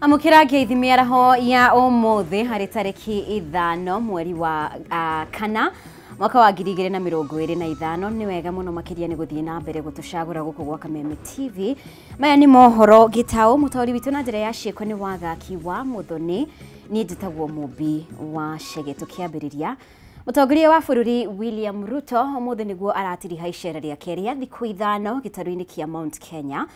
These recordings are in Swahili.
Amukira geithimia ho ya omothe hari tariki 5 mweri wa kana mwaka wa 2025 ni wega muno makiria ni guthie na mbere gutucagura guku gwa Kameme TV. Maya ni mohoro gitao mutori witu na njira ya cieko ni wagaki wa muthoni ni nditagwo Mumbi wa Shegeto kiambiriria. Mutongoria wa bururi William Ruto omothe niguo aratiriha icera ria keria thiku 5 gitaru-ini kia Mount Kenya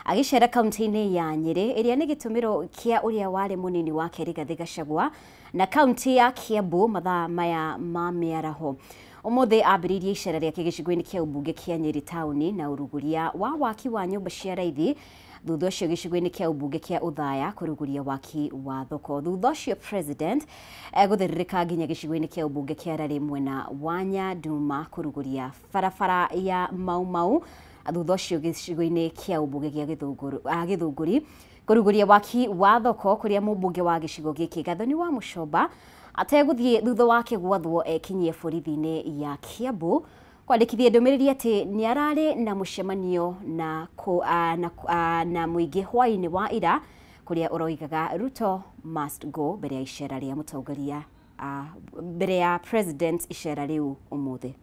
agicera kaunti-ini ya Nyeri iria ni gitumiro kia uria wari munini wa Rigathi Gachagua na kaunti ya Kiambu mathaa maya ma miaraho. Omothe ambiririe icera ria gicigo-ini kia ubunge kia Nyeri tauni na uruguria wa waki wa nyumba cia raithi thutha ucio gicigo-ini kia ubunge kia Uthaya kuruguria waki wa thoko. Thutha ucio president guthiririka nginya gicigo-ini kia ubunge kia Rari mwena wa Nyanduma kuruguria barabara ya Mau thutha ucio gicigo-ini kia ubunge kia Githunguri kuruguria waki wa thoko kuria mubunge wa gicigo giki Gathoni wa Muchomba ateguthie thutha wake gwathwo ekinyie borithi-ini ya Kiambu kwandikithia ndumiriri ati ni arari na mucemanio na muingi hwai-ini wa ira kuria uroigaga Ruto must go mbere ya icera ria mutongoria mbere ya president icera riu umuthe.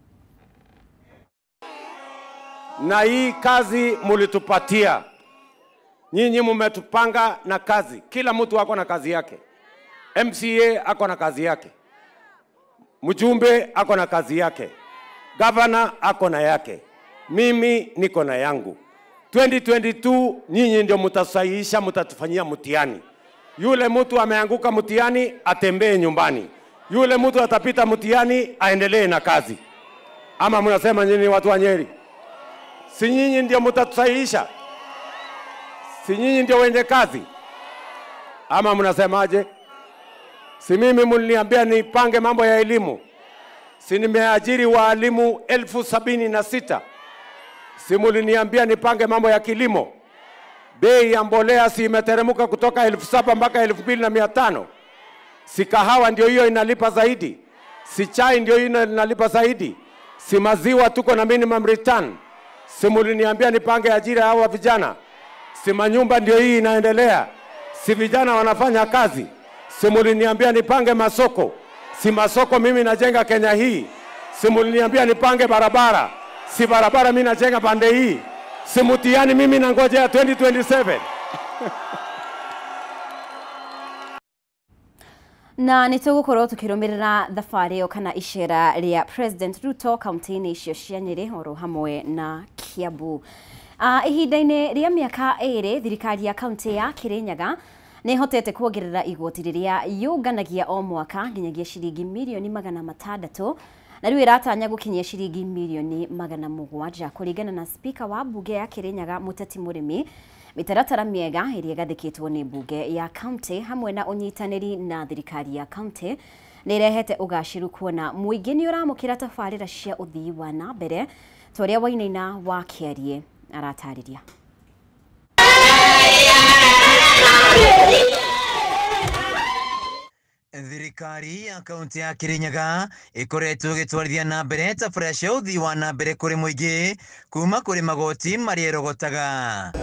Na hii kazi mulitupatia. Nyinyi mumetupanga na kazi. Kila mtu ako na kazi yake. MCA ako na kazi yake. Mjumbe ako na kazi yake. Governor ako na yake. Mimi niko na yangu. 2022 nyinyi ndio mtasahihisha, mtatufanyia mtihani. Yule mtu ameanguka mtihani atembee nyumbani. Yule mtu atapita mtihani aendelee na kazi. Ama mnasema nyinyi watu wa Nyeri? Si nyinyi ndio mtatusahihisha? Si nyinyi ndio wenye kazi? Ama mnasemaje? Si mimi mliniambia nipange mambo ya elimu? Si nimeajiri walimu 76,000? Si mliniambia nipange mambo ya kilimo? Bei ya mbolea si imeteremka kutoka 7,000 mpaka 2,500? Si kahawa ndio hiyo inalipa zaidi? Si chai ndio hiyo inalipa zaidi? Si maziwa tuko na minimum return? Si muliniambia nipange ajira hawa vijana? Si manyumba ndio hii inaendelea? Si vijana wanafanya kazi? Si muliniambia nipange masoko? Si masoko mimi najenga Kenya hii? Si muliniambia nipange barabara? Si barabara mimi najenga pande hii? Si mtihani mimi nangojea 2027? Na nitugukorwo tukirumirira thabari yo kana icera ria President Ruto kaunti-ini icio cia Nyeri oro hamwe na Kiambu. Ihinda-ini ria miaka 2 thirikari ya kaunti ya Kirinyaga ni hotete kuongerera igoti riria yunganagia o mwaka nginyagia ciringi milioni 600 na riu iratanya gukinyia ciringi milioni 700 kuringana na spika wa bunge ya Kirinyaga Muteti Murimi. Mitaratara miega iria gathikitwo ni bunge ya kaunti hamwe na unyitaniri na thirikari ya kaunti ni irehete ugashiru kuona muingi ni uramukira tabarira cia uthii wa na mbere toria Wainaina wa Kiarie aratariria. Thirikari ya kaunti ya Kirinyaga ikoretwo igitwarithia na mbere tabarĩra cia uthii wa na mbere kuri muingi kuma kuri magoti maria irogotaga.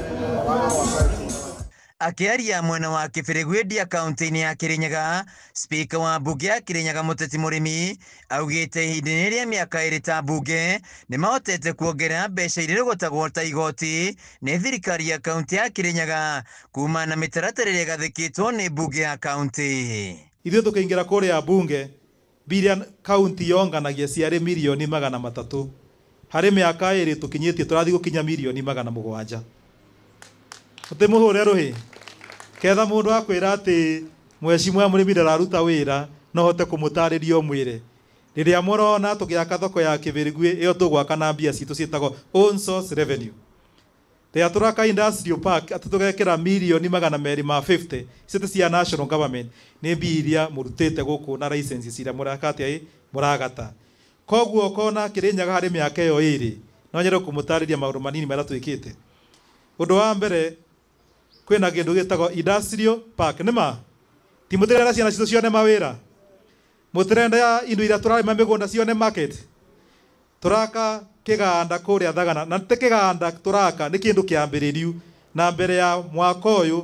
Akiaria mwena wa Kĩbĩrĩgwĩndia kaunti-inĩ ya Kirinyaga, spika wa bunge ya Kirinyaga Muteti Murimi augĩte ihinda-inĩ rĩa miaka 2 ta bunge nĩ mahotete kuongerera mbeca iria irogotagwo ta igoti nĩ thirikari ya kaunti ya Kirinyaga kuma na mĩtaratara ĩrĩa ĩgathĩkĩtwo nĩ bunge ya kaunti. Ithuĩ tũkĩingĩra kũrĩa bunge biria kaunti yonganagia ciarĩ milioni 300 harĩ mĩaka 2 tũkinyĩtie tũrathiĩ gũkinya milioni 700. Mũtĩmũhũre rũhĩ ketha mũndũ akwĩra atĩ Mheshimiwa Murimi ndararuta wĩra no hote kũmũtarĩria ũmwĩre rĩrĩa mũrona tũgĩaka thoko ya Kĩbĩrĩgwĩ ĩyo tũgwaka na mbia citũ ciĩtagwo own source revenue. Rĩrĩa tũraka industrial park atũtũgekĩra milioni 250 cite cia national government nĩ mbia iria mũrutĩte gũkũ na licenses iria mũrakate mũragata. Koguo kona Kirinyaga harĩ mĩaka ĩyo 2 no nyende kũmũtarĩria maũndũ manini marĩa twĩkĩte. Ũndũ wa mbere kwĩna kĩndũ gĩtagwo industrial park nĩma ti mũtirenda ciana citũ cione mawĩra, mũtirenda indo iria tũrarĩma mĩgũnda cione market. Turaka kĩganda kũrĩa Thagana na ti kĩganda turaka nĩ kĩndũ kĩambĩrĩriu na mbere ya mwaka ũyũ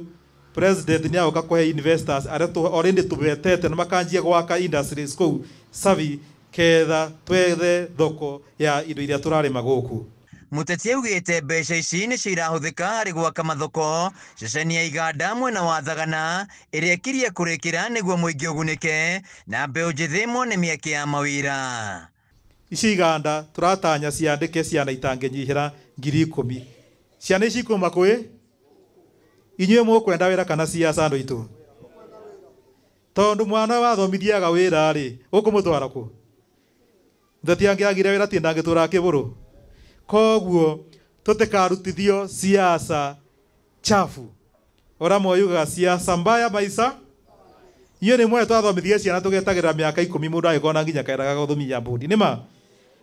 president ni agoka kuhe investors areto already tubetete na makanjia gwaka industries kou savi ketha twethe thoko ya indo iria turarima guku. Muteti augite mbeca ici ni cirahuthika hari gwaka mathoko ceceni ya iganda mwena wa Thagana iria ikirie kurikira niguo muingi ugunike na mbeu njithi mone mieke ya mawira. Ici iganda turatanya ciandike ciana itangĩnyihĩra 10,000. Ciana ici ikuma kwi inyuĩ mũkwenda wĩra kana ciaca andũ itũ? Tondu mwana wathomithiaga wĩra rĩ ũkũmũtwara kũ? Ndatiangĩagire wĩra ti ndangĩtũra kĩbũrũ. Koguo tũtikarutithio siasa chafu. Ora moyuga siasa mbaya maisa. Inyuĩ nĩ mwe twathomithia ciana tũgetagĩra mĩaka 10 mũndũ agĩkona nginya kaĩraga gũthomithia bũndi. Nĩma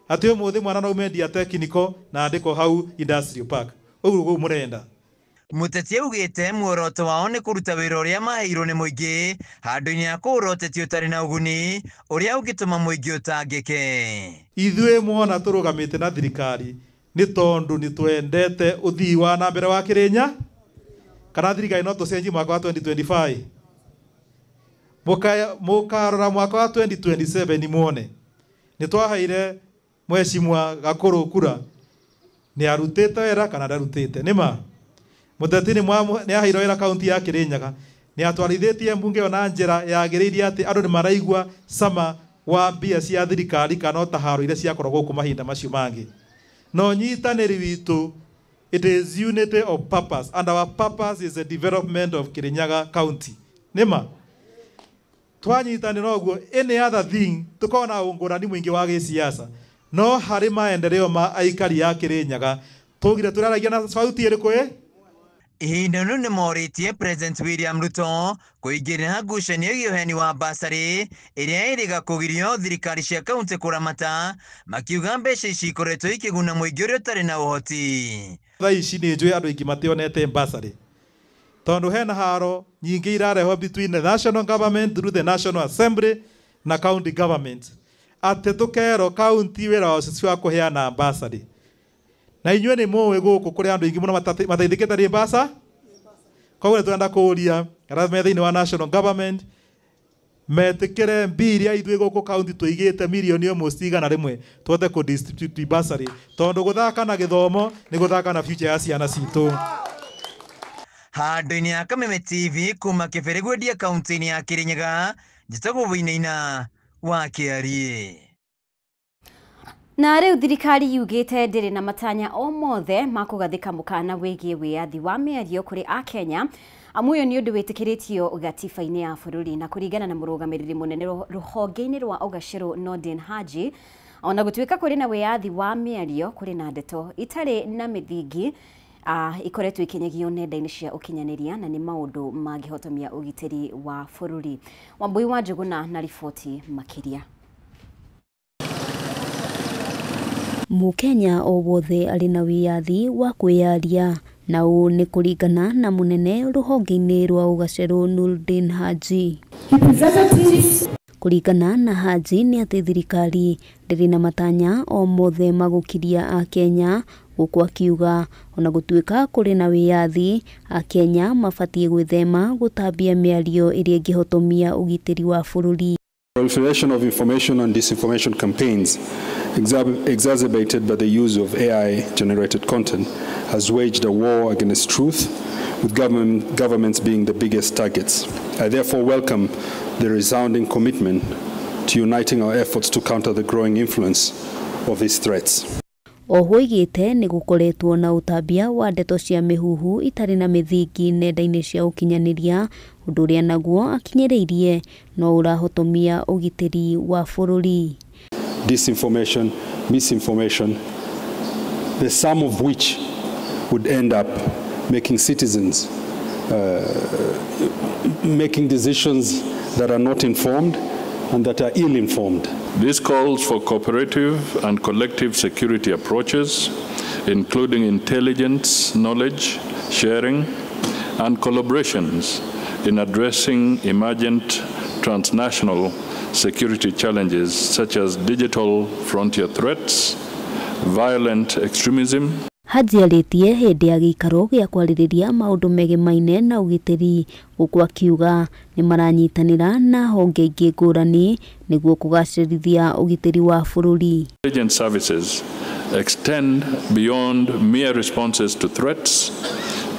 atĩ ũmũthĩ mwana no umendia technical na andĩko hau industrial park. Ũguo mũrenda. Muteti augite muoroto wao ni kuruta wĩra ũrĩa maheirwo nĩ mũingĩ handũ-inĩ ha kũũroteti ũtarĩ na ũguni ũrĩa ũngĩtũma mũingĩ ũtangĩke. Ithuĩ mwona tũrũgamĩte na thirikari nĩ tondũ nĩ twendete ũthii wa na mbere wa Kĩrĩnya kana thirikari no tũcenjie mwaka wa 2025. Mũkarora mwaka wa 2027 muone nĩ twaheire Mheshimiwa Gakũrũ kura nĩ arutĩte wĩra kana ndarutĩte. Nĩma muteti nĩ aheirwo wĩra kaunti ya Kĩrĩnyaga nĩ atwarithĩtie mbunge ona njĩra yagĩrĩire atĩ andũ nĩ maraigua sama wa mbia cia thirikari kana ũtaharo iria ciakoragwo gũkũ mahinda macio mangĩ. No nyitanĩri witũ, it is unity of purpose and our purpose is the development of Kirinyaga County. Nĩma twanyitanĩra ũguo any other thing tukona ũngũrani mũingĩ wa gĩsiasa no harĩ maendeleo ma aikari a Kĩrĩnyaga tũgire turaragia na sauti ĩrĩkũ? Ihinda rĩu nĩ morĩtie President William Ruto kũingĩrĩra ngucanio ĩgiĩ ũheani wa basarĩ ĩrĩa ĩrĩga kũgirio thirikari cia kaunti kũramata, makiuga mbeca ici ikoretwo ikĩguna mũingĩ ũrĩa ũtarĩ na ũhoti. Thaa ici nĩ njũĩ andũ aingĩ mationete basarĩ tondu hena haro nyingĩ irarehwo between the national government through the National Assembly na county government atĩ tũkerwo county wĩra wa ũcici wa kũheana basarĩ. Na inyuĩ nĩ mũĩ gũkũ kũrĩ andũ aingĩ mũno mateithĩkĩte nĩ mbaca. Koguo nĩ twenda kũũria arĩa thĩinĩ wa national government metĩkĩre mbia iria ithuĩ gũkũ county tũigĩte mirioni almost 100 tũhote kũ-distribute basarĩ tondũ gũthaka na gĩthomo nĩ gũthaka na future ya ciana citũ. Handũ-inĩ ya Kameme TV kuma Kĩberegwedia kaunti-inĩ ya Kĩrĩnyaga, njĩtagwo Wĩinaina wa Kĩarie. Na rĩu thirikari yugĩte ndĩrĩ na matanya o mothe ma kũgathĩka mũkana wĩgiĩ wĩyathi wa mĩario kũrĩ Akenya amu ũyũ nĩ ũndũ wĩtĩkĩrĩtio gatiba-inĩ ya bũrũri na kũringana na mũrũgamĩrĩri mũnene rũhonge-inĩ rwa ũgacĩru Nordin Haji, ona gũtuĩka kũrĩ na wĩyathi wa mĩario kũrĩ na ndeto itarĩ na mĩthingi ikoretwo ikinyagio nenda-inĩ cia ũkinyanĩria na nĩ maũndũ mangĩhotomia ũgitĩri wa bũrũri. Wambui wa Njũgũna na riboti makĩria. Mũkenya o wothe arĩ na wĩyathi wa kwĩyaria na ũũ nĩ kũringana na mũnene rũhonge-inĩ rwa ũgacĩru Nordin Haji. Kũringana na Haji nĩ atĩ thirikari ndĩrĩ na matanya o mothe magũkiria Akenya, gũkũ akiuga ona gũtuĩka kũrĩ na wĩyathi Akenya mabatiĩ gwĩthema gũtambia mĩario ĩrĩa ĩngĩhotomia ũgitĩri wa bũrũri. Proliferation of information and disinformation campaigns exacerbated by the use of AI-generated content has waged a war against truth, with governments being the biggest targets. I therefore welcome the resounding commitment to uniting our efforts to counter the growing influence of these threats. Oho igĩte nĩ gũkoretwo na ũtambia wa ndeto cia mĩhuhu itarĩ na mĩthingi nenda-inĩ cia ũkinyanĩria, ũndũ ũrĩa naguo akinyĩrĩirie no ũrahotomia ũgitĩri wa bũrũri. Disinformation, misinformation, the sum of which would end up making citizens making decisions that are not informed and that are ill-informed. This calls for cooperative and collective security approaches, including intelligence, knowledge sharing, and collaborations in addressing emergent transnational security challenges such as digital frontier threats, violent extremism. Hanjiarĩtie hĩndĩ ya gĩikaro gĩa kwarĩrĩria maũndũ megemaine na ũgitĩri, gũkũ akiuga nĩ maranyitanĩra na honge ingĩ ngũrani nĩguo kũgacĩrithia ũgitĩri wa bũrũri. Intelligence services extend beyond mere responses to threats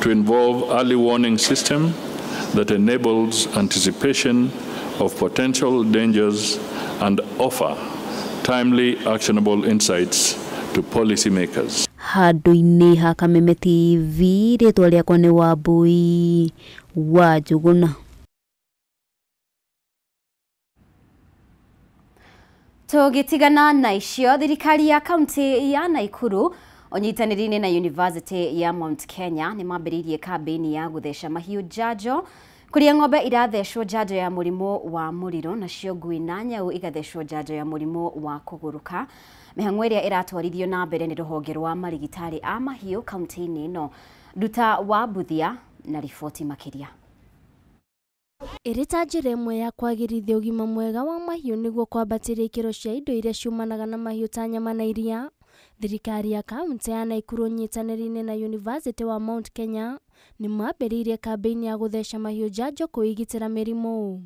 to involve early warning system that enables anticipation of potential dangers and offer timely actionable insights to policymakers. Handũ-inĩ ha Kameme TV, rĩtwa rĩakwa nĩ Wambui wa Njũgũna. Tũgĩtigana na icio, thirikari ya kaunti ya Naikuru ũnyitanĩri-inĩ na University ya Mount Kenya nĩ mambĩrĩirie kambĩini ya gũtheca mahiũ njanjo, kũrĩa ng'ombe irathecwo njanjo ya mũrimũ wa mũrirũ, nacio ngui na nyau igathecwo njanjo ya mũrimũ wa kũgũrũka. Mĩhang'o ĩrĩa ĩratwarithio na mbere nĩ rũhonge rwa marigitari a mahiũ kaunti-inĩ ĩno. Nduta wa Mbuthia na riboti makĩria. Ĩrĩ ta njĩra ĩmwe ya kwagĩrithia ũgima mwega wa mahiũ nĩguo kwambatĩria ikĩro cia indo iria ciumanaga na mahiũ ta nyama na iria, thirikari ya kaunti ya Naikuru ũnyitanĩri-inĩ na University wa Mount Kenya nĩ mambĩrĩirie kambĩini ya gũtheca mahiũ njanjo kwĩgitĩra mĩrimũ.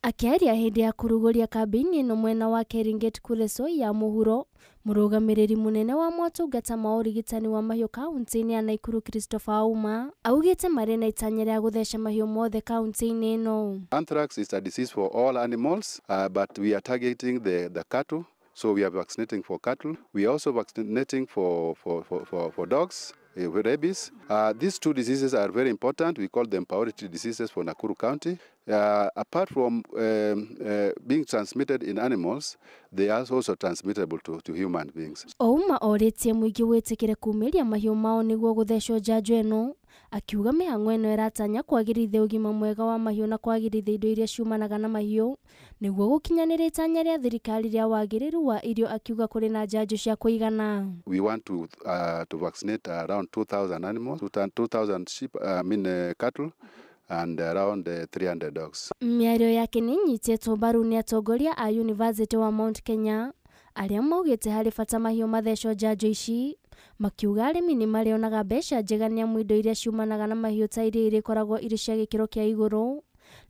Akĩaria hĩndĩ ya kũrugũria kambĩini ĩno mwena wa Keringet Kuresoi ya mũhuro, mũrũgamĩrĩri mũnene wa motungata ma ũrigitani wa mahiũ kaunti-inĩ ya Naikuru Christopher Auma augĩte marĩ na itanya rĩa gũtheca mahiũ mothe kaunti-inĩ ĩno. Anthrax is a disease for all animals, but we are targeting the cattle. So we are vaccinating for cattle. We are also vaccinating for dogs. Rabies. These two diseases are very important. We call them priority diseases for Nakuru County. Apart from being transmitted in animals, they are also transmittable to human beings. Ouma orĩtie mũingĩ wĩtĩkĩre kumĩria mahiũ mao nĩguo gũthecwo njanjo ĩno, akiuga mĩhang'o ĩno ĩratanya kwagĩrithia ũgima mwega wa mahiũ na kwagĩrithia indo iria ciumanaga na mahiũ nĩguo gũkinyanĩra itanya rĩa thirikari rĩa wagĩrĩru wa irio, akiuga kũrĩ na njanjo cia kũigana. We want to vaccinate around 2,000 animals, 2,000 sheep, cattle, and around 300 dogs. Mĩario yake nĩ nyitĩtwo mbaru nĩ atongoria a University wa Mount Kenya arĩa maugĩte harĩ bata mahiũ mathecwo njanjo ici, makiuga arĩmi nĩ marĩonaga mbeca njega nĩamu indo iria ciumanaga na mahiũ ta iria irĩkoragwo irĩ cia gĩkĩro kĩa igũrũ,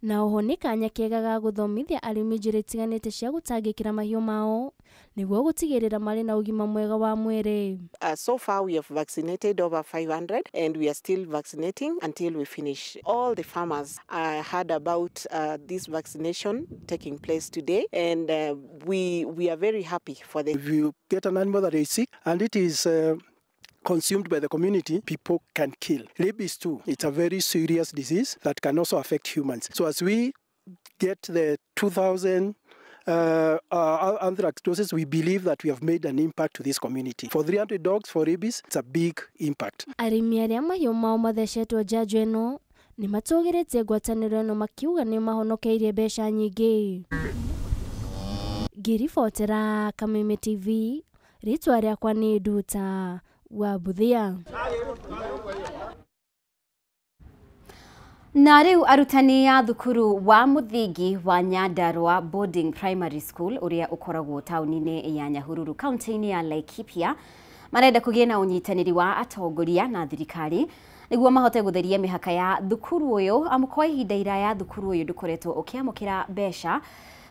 na oho nĩ kanya kega ga gũthomithia arĩmi njĩra itiganĩte cia gũtangĩkĩra mahiũ mao nĩguo gũtigĩrĩra marĩ na ũgima mwega wa mwĩrĩ. So far we have vaccinated over 500 and we are still vaccinating until we finish. All the farmers heard about this vaccination taking place today, and we are very happy for them. If you get an animal that is sick and it is consumed by the community, people can kill. Rabies too, it's a very serious disease that can also affect humans. So as we get the 2,000 anthrax doses, we believe that we have made an impact to this community. For 300 dogs for rabies, it's a big impact. Arĩmi arĩa mahiũ mao mathecetwo njanjo ĩno nĩ matũgĩrĩtie ngwatanĩro ĩno makiuga nĩ mahonokeirie mbeca nyingĩ. Ngĩribotera Kameme TV, rĩtwa rĩakwa nĩ Nduta wa Mbuthia. Na rĩu arutani a thukuru wa mũthingi wa Nyandarua Boarding Primary School ũrĩa ũkoragwo taũni-inĩ ya Nyahururu kaunti-inĩ ya Laikipia marenda kũgĩa na ũnyitanĩri wa atongoria na thirikari nĩguo mahote gũtheria mĩhaka ya thukuru ũyũ, amu kwa ihinda iraya thukuru ũyũ ndũkoretwo ũkĩamũkĩra mbeca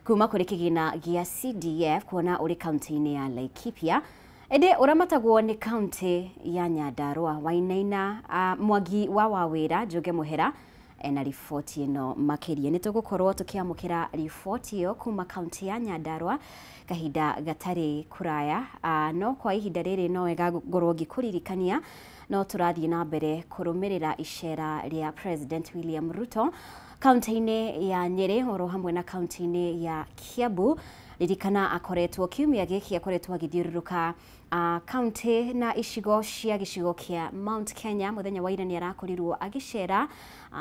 kuma kũrĩ kĩgĩna gĩa CDF kuona ũrĩ kaunti-inĩ ya Laikipia. Ede ũramatagwo nĩ kaunti ya Nyandarua. Wainaina Mwangi wa Wawĩra Njoge Mũhera na riboti ĩno makĩria. Nĩ tũgũkorwo tũkĩamũkĩra riboti ĩyo kuma kaunti ya Nyandarua kahinda gatarĩ kuraya, no kwa ihinda rĩrĩ no wega ngorwo ngĩkũririkania no tũrathiĩ na mbere kũrũmĩrĩra icera rĩa President William Ruto kaunti-inĩ ya Nyeri oro hamwe na kaunti-inĩ ya Kiambu. Ririkana akoretwo kiumia gĩkĩ akoretwo agĩthiũrũrũka kaunti na icigo cia gĩcigo kĩa Mount Kenya. Mũthenya wa ira nĩ arakorirwo agĩcera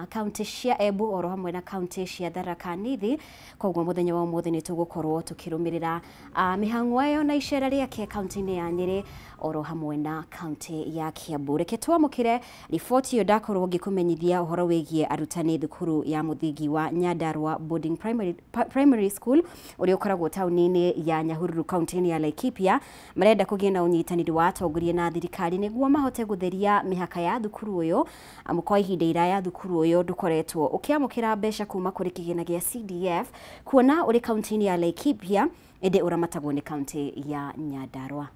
kaunti cia Embu oro hamwe na kaunti cia Tharaka Nithi. Koguo mũthenya wa ũmũthĩ nĩ tũgũkorwo tũkĩrũmĩrĩra mĩhang'o ĩyo na icera rĩake kaunti-inĩ ya Nyeri oro hamwe na kaunti ya Kiambu. Reke twamũkĩre riboti ĩyo ndakorwo ngĩkũmenyithia ũhoro wĩgiĩ arutani thukuru ya mũthingi wa Nyandarua Boarding Primary School ũrĩa ũkoragwo taũni-inĩ ya Nyahururu kaunti-inĩ ya Laikipia marenda kũgĩa na na unyitaniri wa atongoria na thirikari niguo mahote gutheria mihaka ya thukuru uyu amukwa ihinda iraya thukuru uyu ndukoretwo ukiamukira mbeca kuma kuri kigina gia CDF kuona uri kaunti ya Laikipia ende uramatagwo ni kaunti ya Nyandarua.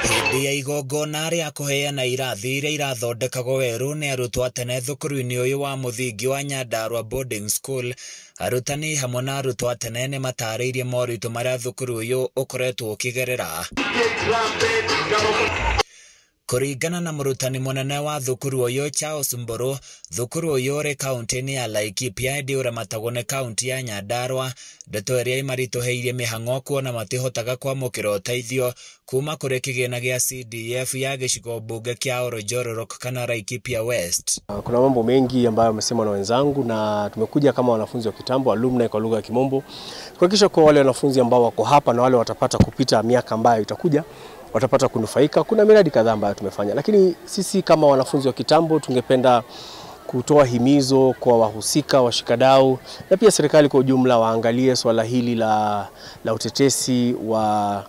Hĩndĩ ya igongona rĩa kũheana irathi iria irathondekagwo werũ nĩ arutwo tene thukuru-inĩ ũyũ wa mũthingi wa Nyandarua Boarding School, arutani hamwe na arutwo tene nĩ matarĩirie moritũ marĩa thukuru ũyũ ũkoretwo ũkĩgerera. Kũringana na mũrutani mũnene wa thukuru ũyũ Charles Mburu, thukuru ũyũ ũrĩ kaunti-inĩ ya Laikipia ĩndĩ ũramatagwo nĩ kaunti ya Nyandarua, ndeto ĩrĩa imaritũhĩirie mĩhang'o kuona matihotaga kwamũkĩra ũteithio kuma kũrĩ kĩgĩna gĩa CDF ya gĩcigo mbunge kĩa Oronjororoc kana Laikipia West. Kuna mambo mengi ambayo wamesemwa na wenzangu na tumekuja kama wanafunzi wa kitambo, alumni kwa lugha ya Kimombo, kuhakikisha kwa wale wanafunzi ambao wako hapa na wale watapata kupita miaka ambayo itakuja watapata kunufaika. Kuna miradi kadhaa ambayo tumefanya, lakini sisi kama wanafunzi wa kitambo tungependa kutoa himizo kwa wahusika, washikadau na pia serikali kwa ujumla waangalie swala hili la utetesi wa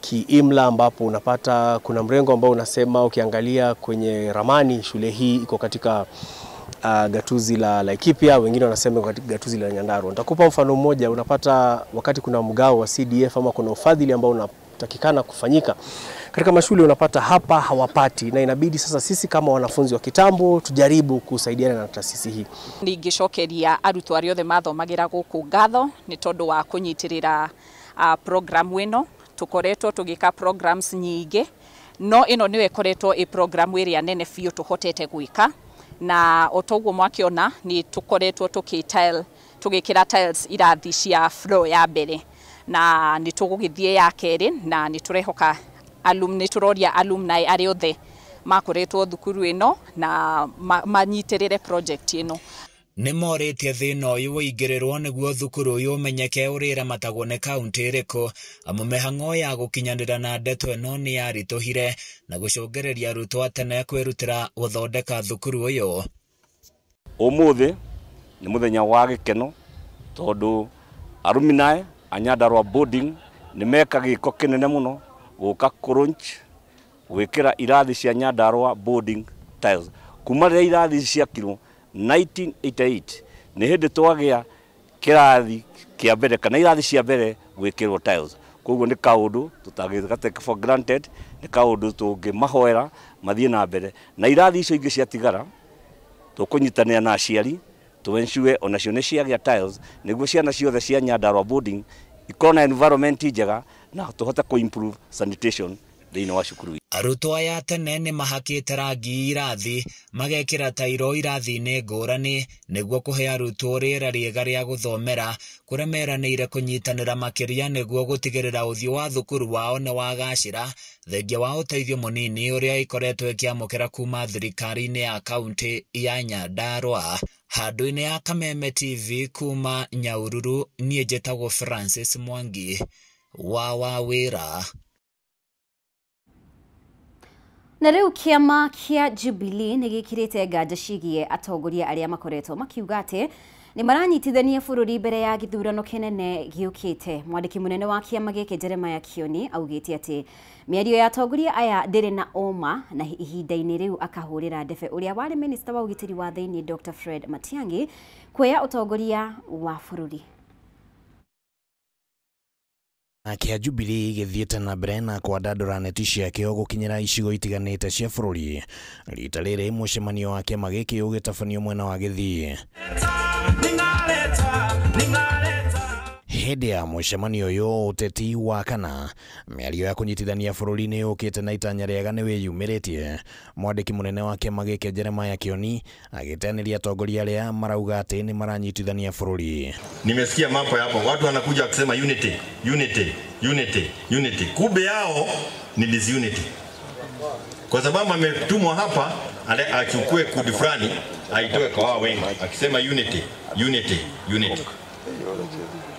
kiimla, ambapo unapata kuna mrengo ambao unasema ukiangalia kwenye ramani shule hii iko katika gatuzi la Laikipia, wengine wanasema katika gatuzi la Nyandarua. Nitakupa mfano mmoja. Unapata wakati kuna mgao wa CDF ama kuna ufadhili ambao unatakikana kufanyika katika mashule, unapata hapa hawapati, na inabidi sasa sisi kama wanafunzi wa kitambo tujaribu kusaidiana na taasisi hii. Ningicokeria arutwo aria othe mathomagira guku ngatho ni tondu wa kunyitirira program ino. Tukoretwo tugika programs nyingi, no ino niwe ikoretwo program iria nene biũ tuhotete gwika, na otoguo mwakiona ni tukoretwo tugikira tiles irathi cia floor ya mbere, na ni tugugithie ya keri, na ni turehoka turoria alumni aria othe makoretwo thukuru ino na manyitirire project ino. Nĩ morĩtie thĩna ũyũ ũingĩrĩrwo nĩguo thukuru ũyũ ũmenyeke ũrĩa matagwo nĩ kaunti ĩrĩkũ, amu mĩhang'o ya gũkinyanĩra na ndeto ĩno nĩ yaritũhire na gũcũngĩrĩria arutwo tene kwĩrutĩra gũthondeka thukuru ũyũ. Ũmũthĩ nĩ mũthenya wa gĩkeno tondũ alumni a Nyandarua Boarding nĩ meka gĩko kĩnene mũno gũka kũrunch gwĩkĩra irathi cia Nyandarua Boarding tiles. Kuma rĩrĩa irathi ciakirwo 1988 nĩ hĩndĩ twagĩa kĩrathi kĩa mbere kana irathi cia mbere gwĩkĩrwo tiles. Koguo nĩ kaũndũ tutagĩtake for granted, nĩ kaũndũ tũngĩmahoera mathiĩ na mbere, na irathi icio ingĩ ciatigara tũkũnyitanĩra na aciari tuensure onacio nĩ ciagĩa tiles nĩguo ciana ciothe cia Nyandarua Boarding ikorwo na environment njega na tũhote ku-improve sanitation thĩinĩ wa cukuru. Arutwo aya tene nĩ mahakĩte rangi irathi magekĩra tairo irathi-inĩ ngũrani nĩguo kũhe arutwo rĩera rĩega rĩa gũthomera, kũrĩa meranĩire kũnyitanĩra makĩria nĩguo gũtigĩrĩra ũthiũ wa thukuru wao nĩ wagacĩra thengia wa ũteithio mũnini ũrĩa ikoretwo ĩkĩamũkĩra kuma thirikari-inĩ ya kaunti ya Nyandarua. Handũ-inĩ ya Kameme TV kuma Nyahururu, niĩ njĩtagwo Francis Mwangi wa wĩra. Na rĩu kĩama kĩa Jubilee nĩ gĩkĩrĩte nganja ciĩgiĩ atongoria arĩa makoretwo makiuga atĩ nĩ maranyitithania bũrũri mbere ya gĩthurano kĩnene gĩũkĩte. Mwandĩki mũnene wa kĩama gĩkĩ Jeremiah Kioni augĩte atĩ mĩario ya atongoria aya ndĩrĩ na ũma, na ihinda-inĩ rĩu akahũrĩra ndebe ũrĩa warĩ minista wa ũgitĩri wa thĩinĩ Dr. Fred Matiang'i kuoya ũtongoria wa bũrũri. Kĩa Jubilee gĩthiĩte na mbere na kwandandũra neti ciakĩo gũkinyĩra icigo itiganĩte cia bũrũri. Rita rĩrĩ mũcemanio wa kĩama gĩkĩ ũgĩtabanio mwena wa Gĩthii. Hĩndĩ ya mũcemanio ũyũ ũteti wa kana, mĩario ya kũnyitithania bũrũri nĩ yũkĩte na itanya rĩega nĩ wĩyumĩrĩtie. Mwandĩki mũnene wa kĩama gĩkĩ Jeremiah Kioni agĩteanĩria atongoria arĩa marauga atĩ nĩ maranyitithania bũrũri. Nimesikia mambo hapo, watu wanakuja kusema unity, unity, unity, unity. Kumbe yao ni disunity. Kwa sababu ametumwa hapa achukue kudi fulani aitoe kwa wao wengi akisema unity, unity, unity.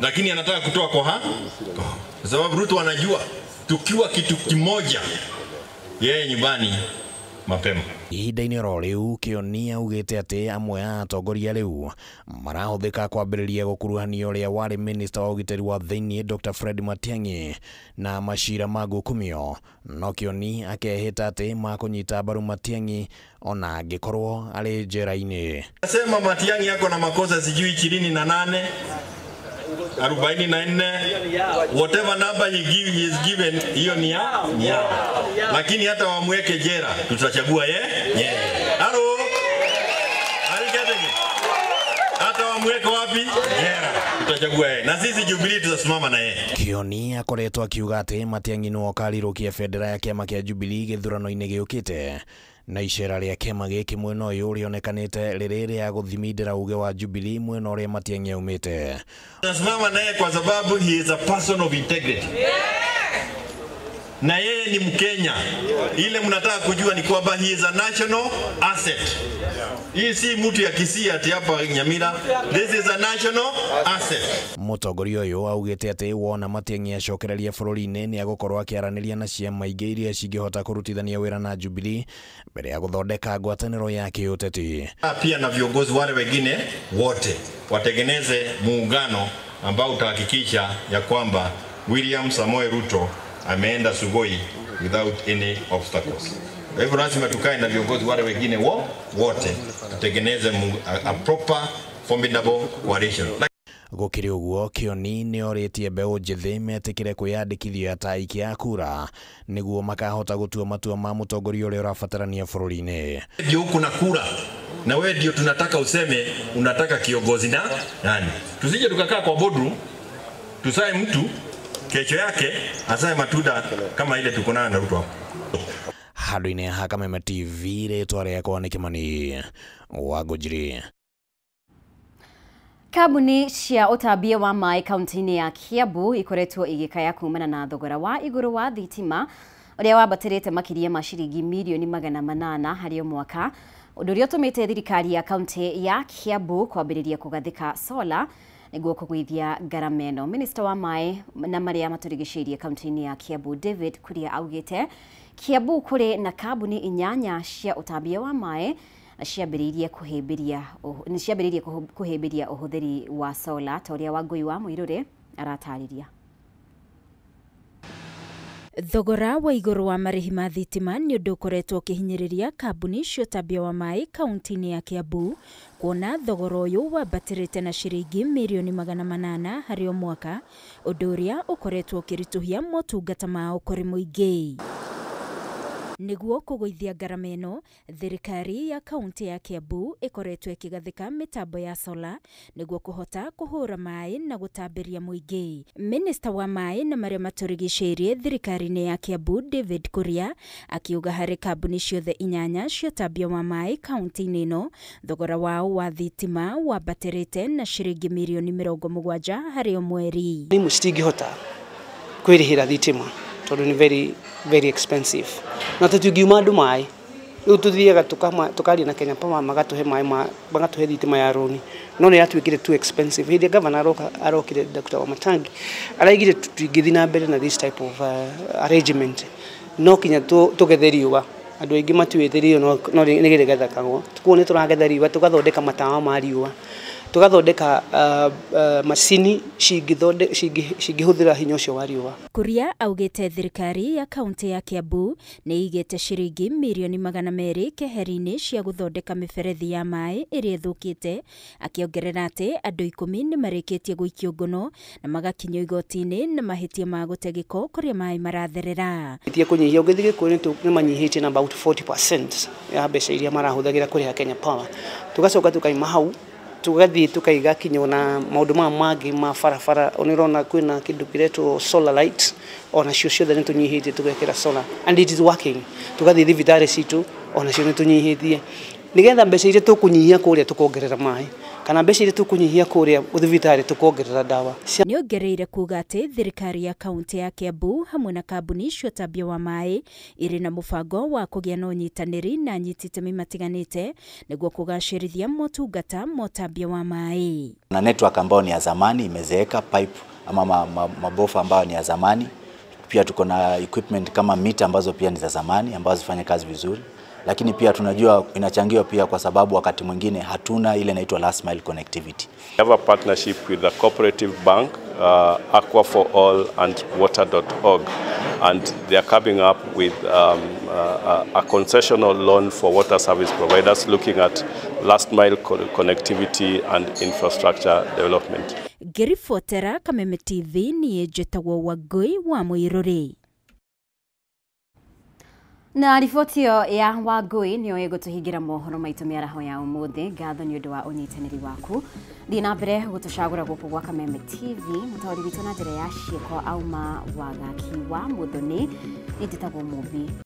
Lakini anataka kutoa kwa sababu Ruto anajua tukiwa kitu kimoja yeye nyumbani mapema. Ihinda-inĩ ro rĩu Kĩoni augĩte atĩ amwe a atongoria rĩu marahũthĩka kwambĩrĩria gũkuruhania ũrĩa warĩ minista wa ũgitĩri wa thĩinĩ Dr. Fred Matiang'i na macira ma ngukumio, no Kĩoni akehĩta atĩ makũnyita mbaru Matiang'i ona angĩkorwo arĩ njera-inĩ. Nasema Matiang'i yako na makosa sijui 28 44 whatever number he is given, hiyo ni ya lakini hata wamweke jera tutachagua halo alikatenge hata wamweke wapi jera tutachagua na sisi Jubilee tutasimama na yeye. Kĩoni akoretwo akiuga atĩ Matiang'i no akarirũkia bendera ya kĩama kĩa Jubilee gĩthurano-inĩ gĩũkĩte, na icera rĩa kĩama gĩkĩ mwena ũyũ rĩonekanĩte rĩrĩ rĩa gũthimindĩra uge wa Jubilee mwena ũrĩa Matiang'i aumĩte. Tunasimama naye kwa sababu he is a person of integrity. Na yeye ni Mkenya. Ile mnataka kujua ni kwamba he is a national asset. Hii si mtu ya Kisii ati hapa Nyamira. This is a national asset. Mũtongoria ũyũ augĩte atĩ wona Matiang'i acokereria bũrũri-inĩ nĩ agũkorwo akĩaranĩria na ciama ingĩ iria cingĩhota kũrutithania wĩra na Jubilee mbere ya gũthondeka ngwatanĩro ya kĩũteti. Pia na viongozi wale wengine wote watengeneze muungano ambao utahakikisha ya kwamba William Samoei Ruto ameenda Sugoi without any obstacles. Kwa hivyo lazima tukae na viongozi wale wengine wote tutengeneze a proper formidable coalition. Gũkĩrĩ ũguo Kĩoni nĩ orĩtie mbeũ njĩthĩ metĩkĩre kwĩyandĩkithia ta aikia a kura nĩguo makahota gũtua matua ma mũtongoria ũrĩa ũrabatarania bũrũri-inĩ. Ndio kuna kura na wewe ndio tunataka useme unataka kiongozi na nani. Tusije tukakaa kwa boardroom tusae mtu kesho yake asae matunda kama ile tuko nayo na Ruto hapo. Handũ-inĩ ha Kameme TV rĩtwa rĩakwa nĩ Kĩmani Wangũnjiri. Kambuni cia ũtambia wa maĩ kaunti-inĩ ya Kiambu ikoretwo igĩkaya kumana na thogora wa igũrũ wa thitima ũrĩa wambatĩrĩte makĩria ma ciringi mirioni 800 harĩ o mwaka, ũndũ ũrĩa ũtũmĩte thirikari ya kaunti ya Kiambu kwambĩrĩria kũgathĩka solar nĩguo kũgũithia ngarama ĩno. Minista wa maĩ na marĩa matũrigicĩirie kaunti-inĩ ya Kiambu David Kuria augĩte Kiambu kũrĩ na kambuni 8 cia ũtambia wa maĩ ciambĩrĩirie kũhĩmbĩria ũhũthĩri wa solar ta ũrĩa Wangũi wa Mũirũrĩ aratarĩria. Thogora wa igũrũ wa marĩhi ma thitima nĩ ũndũ ũkoretwo ũkĩhinyĩrĩria kambuni cia ũtambia wa maĩ kaunti-inĩ ya Kiambu, kuona thogora ũyũ wambatĩrĩte na ciringi mirioni 800 harĩ o mwaka, ũndũ ũrĩa ũkoretwo ũkĩritũhia motungata mao kũrĩ mũingĩ. Nĩguo kũgũithia ngarama ĩno, thirikari ya kaunti ya Kiambu ĩkoretwo ĩkĩgathĩka mĩtambo ya solar nĩguo kũhota kũhũra maĩ na gũtambĩria mũingĩ. Minista wa maĩ na marĩa matũrigicĩirie thirikari-inĩ ya Kiambu David Kuria akiuga harĩ kambuni ciothe 8 cia ũtambia wa maĩ kaunti-inĩ ĩno, thogora wao wa thitima wambatĩrĩte na ciringi mirioni 70 harĩ o mweri. Nĩ mũcitingĩhota kwĩrĩhĩra thitima tondũ nĩ very expensive. Na tũtingiuma andũ maĩ. Rĩu tuthiaga tukaria na Kenya Power magatuhe maĩ magatuhe thitima ya roni. No nĩ yatuĩkire too expensive. Hĩndĩ governor arokire Dr. Wamatangi araigire tũtingĩthiĩ na mbere na this type of arrangement. No kinya tũgethe riũa. Andũ aingĩ matiũĩte riũa no nĩgetha kagwo. Tukuone tũragetha riũa tugathondeka matawa ma riũa. Tugathondeka macini cingĩhũthĩra hinya ũcio wa riũa. Kuria augĩte thirikari ya kaunti ya Kiambu nĩ igĩte ciringi mirioni 200 keheri-inĩ cia gũthondeka mĩberethi ya maĩ ĩrĩa ĩthũkĩte, akĩongerera atĩ andũ 10 nĩ marĩkĩtie gũikio ngono na magakinyio igoti-inĩ na mahĩtia ma gũte gĩko kũrĩa maĩ maratherera. Kũnyihia ũgĩthiĩ gĩkũ nĩ manyihĩtie na about 40% ya mbeca iria marahũthagĩra kũrĩha Kenya Power. Tugacoka tukaima hau tugathiĩ tukaiga kinyo na maũndũ mangĩ ma barabara. Onirona kwĩna kĩndũ kĩretwo solar light, ona cio ciothe nĩ tũnyihĩtie tugekĩra solar and it is working. Tugathiĩ thibitarĩ citũ ona cio nĩ tũnyihĩtie nĩgetha mbeca iria tũkũnyihia kũrĩa tukongerera maĩ kana mbeca iria tũkũnyihia kũrĩa thibitarĩ tukongerera dawa. Nĩongereire kuga atĩ thirikari ya kaunti ya Kiambu hamwe na kambuni cia ũtambia wa maĩ irĩ na mũbango wa kũgĩa na ũnyitanĩri na anyiti itemi matiganĩte nĩguo kũgacĩrithia motungata ma ũtambia wa maĩ. Na network ambayo ni ya zamani imezeeka, pipe ama mabofu ambayo ni ya zamani Pia tuko na equipment kama mita ambazo pia ni za zamani ambazo zifanya kazi vizuri, lakini pia tunajua inachangiwa pia kwa sababu wakati mwingine hatuna ile inaitwa last mile connectivity. We have a partnership with the cooperative bank, Aqua for All and Water.org, and they are coming up with a concessional loan for water service providers looking at last mile connectivity and infrastructure development. Ngĩribotera Kameme TV niĩ njĩtagwo Wangui wa Mũirũrĩ. Na riboti yo ya Wangui niyo ĩgũtũhingira mohoro maitũ mĩaraho ya ũmũthĩ. Ngatho nĩ ũndũ wa ũnyitanĩri waku. Thiĩ na mbere gũtũcagũra gũkũ gwa Kameme TV. Mũtaũri witũ na njĩra ya ciĩko auma Wagaki wa Mũthoni. Nĩ njĩtagwo Mũmbi.